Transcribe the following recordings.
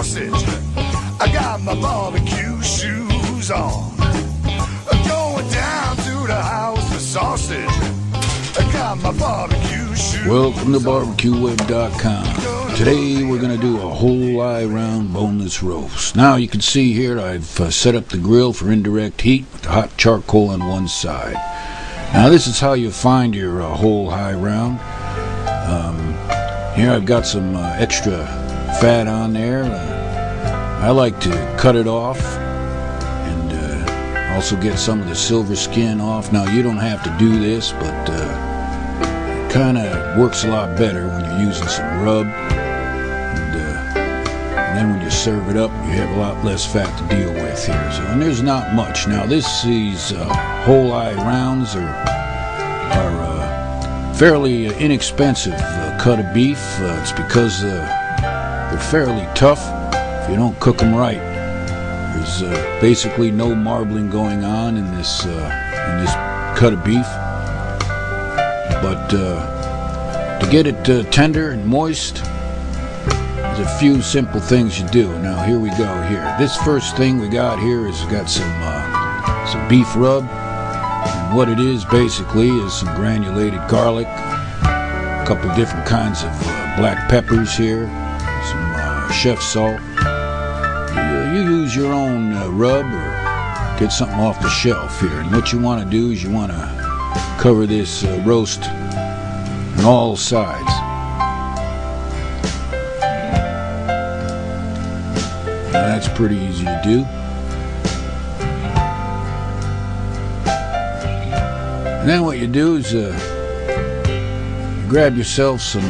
sausage. I got my barbecue shoes on. Going down to the house for sausage. I got my barbecue shoes. Welcome to BarbecueWeb.com. Today we're going to do a whole eye round boneless roast. Now you can see here I've set up the grill for indirect heat with the hot charcoal on one side. Now this is how you find your whole high round. Here I've got some extra fat on there. I like to cut it off and also get some of the silver skin off. Now you don't have to do this, but it kind of works a lot better when you're using some rub. And then when you serve it up, you have a lot less fat to deal with here. So, and there's not much. Now these whole eye rounds are fairly inexpensive cut of beef. It's because they're fairly tough if you don't cook them right. There's basically no marbling going on in this cut of beef. But to get it tender and moist, there's a few simple things you do. Now here we go. Here, this first thing we got here is got some beef rub. And what it is basically is some granulated garlic, a couple different kinds of black peppers here, some chef salt. You use your own rub or get something off the shelf here. And what you want to do is you want to cover this roast on all sides. Now, that's pretty easy to do. And then what you do is grab yourself some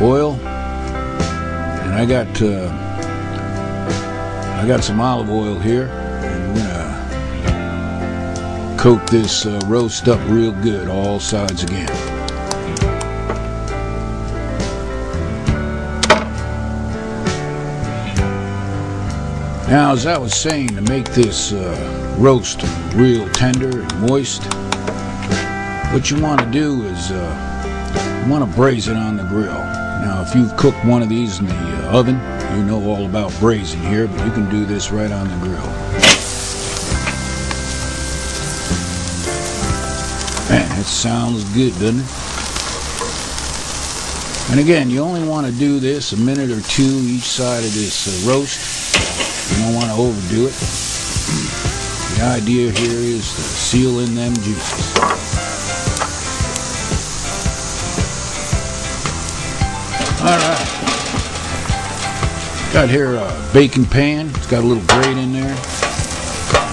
oil, and I got some olive oil here, and we're gonna coat this roast up real good, all sides again. Now, as I was saying, to make this roast real tender and moist, what you want to do is you want to braise it on the grill. Now, if you've cooked one of these in the oven, you know all about braising here, but you can do this right on the grill. Man, that sounds good, doesn't it? And again, you only want to do this a minute or two each side of this roast. You don't want to overdo it. The idea here is to seal in them juices. Alright. Got here a baking pan. It's got a little grate in there.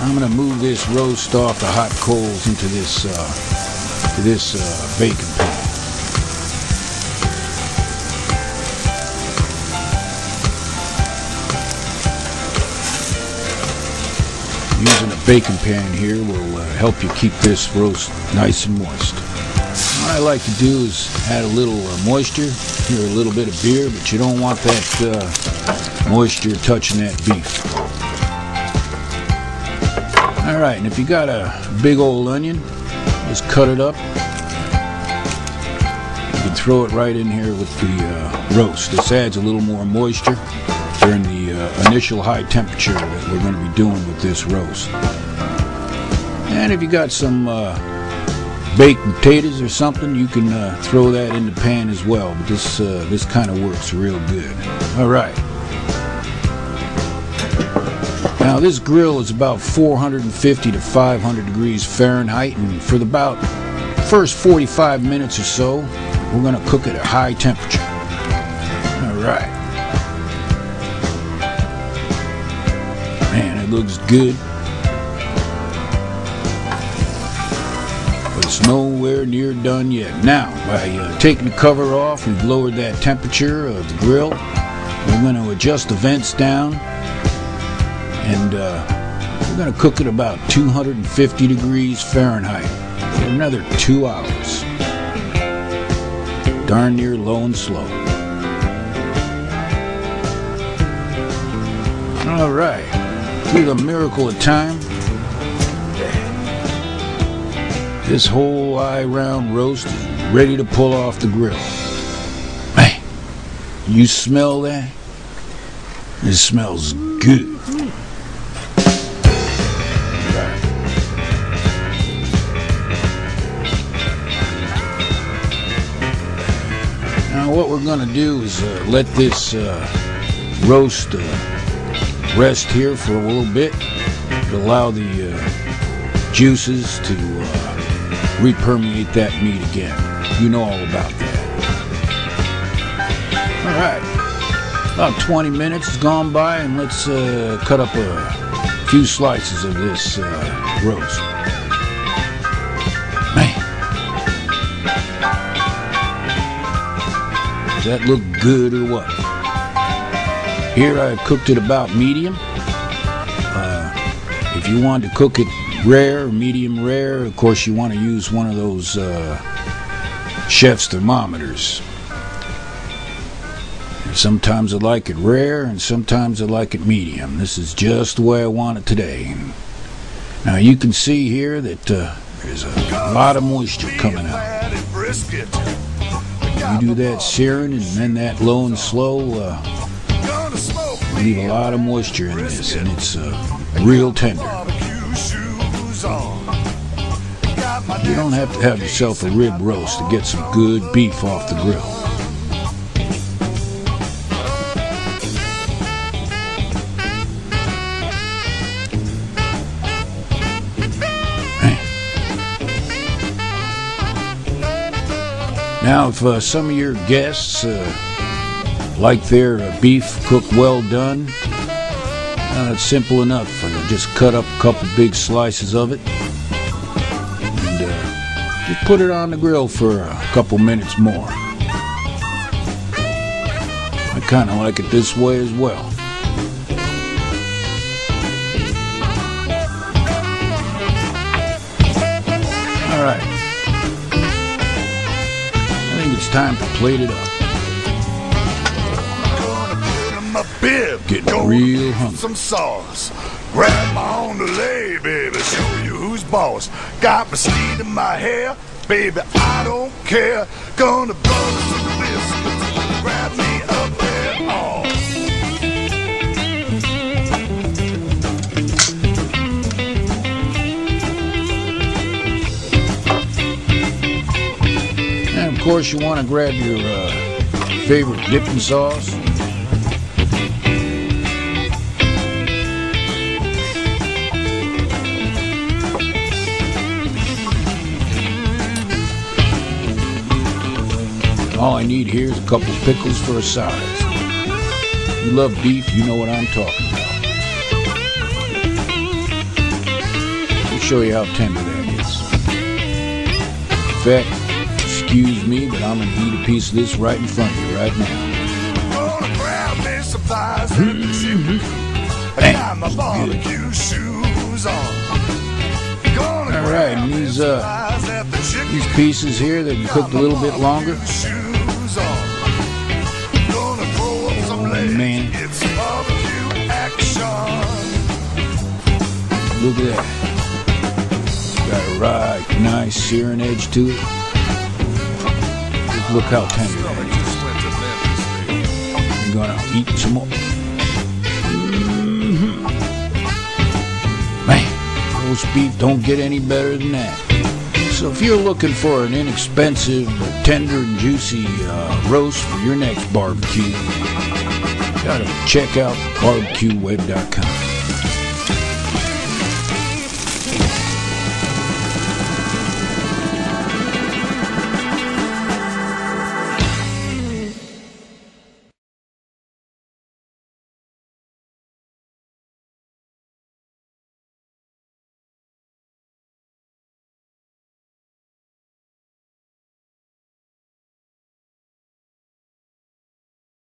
I'm going to move this roast off the hot coals into this baking pan. Using a baking pan here will help you keep this roast nice and moist. What I like to do is add a little moisture, here a little bit of beer, but you don't want that moisture touching that beef. Alright, and if you got a big old onion, just cut it up. You can throw it right in here with the roast. This adds a little more moisture during the initial high temperature that we're going to be doing with this roast. And if you got some baked potatoes or something, you can throw that in the pan as well. But this kind of works real good. All right. Now this grill is about 450 to 500 degrees Fahrenheit, and for about the first 45 minutes or so, we're going to cook it at high temperature. All right. Man, it looks good. But it's nowhere near done yet. Now, by taking the cover off, we've lowered that temperature of the grill. We're going to adjust the vents down, and we're going to cook it about 250 degrees Fahrenheit for another 2 hours. Darn near low and slow. All right. Through the miracle of time, this whole eye round roast is ready to pull off the grill. Hey, you smell that? It smells good. Now what we're going to do is let this roast rest here for a little bit to allow the juices to re-permeate that meat again. You know all about that. Alright, about 20 minutes has gone by, and let's cut up a few slices of this roast. Man, does that look good or what? Here I've cooked it about medium. If you want to cook it rare, medium rare, of course you want to use one of those chef's thermometers. Sometimes I like it rare and sometimes I like it medium. This is just the way I want it today. Now you can see here that there's a lot of moisture coming out. You do that searing and then that low and slow, leave a lot of moisture in this, and it's real tender. You don't have to have yourself a rib roast to get some good beef off the grill. Now, if some of your guests like their beef cooked well done, it's simple enough. Just cut up a couple big slices of it and just put it on the grill for a couple minutes more. I kind of like it this way as well. All right. It's time to plate it up. Getting real hungry. Some sauce. Grab my own delay, baby. Show you who's boss. Got my sleeve in my hair, baby. I don't care. Gonna burn some biscuits. Grab me up there. Oh. Of course, you want to grab your favorite dipping sauce. All I need here is a couple pickles for a size. If you love beef, you know what I'm talking about. Let me show you how tender that is. In fact, excuse me, but I'm going to eat a piece of this right in front of you right now. Gonna grab me some fries and the chicken. I got my barbecue shoes on. All right, and these pieces here, they've been cooked a little bit longer. Oh man, look at that. Got a right nice searing edge to it. Look how tender that is. I'm gonna eat some more. Man, roast beef don't get any better than that. So if you're looking for an inexpensive but tender and juicy roast for your next barbecue, you gotta check out barbecueweb.com.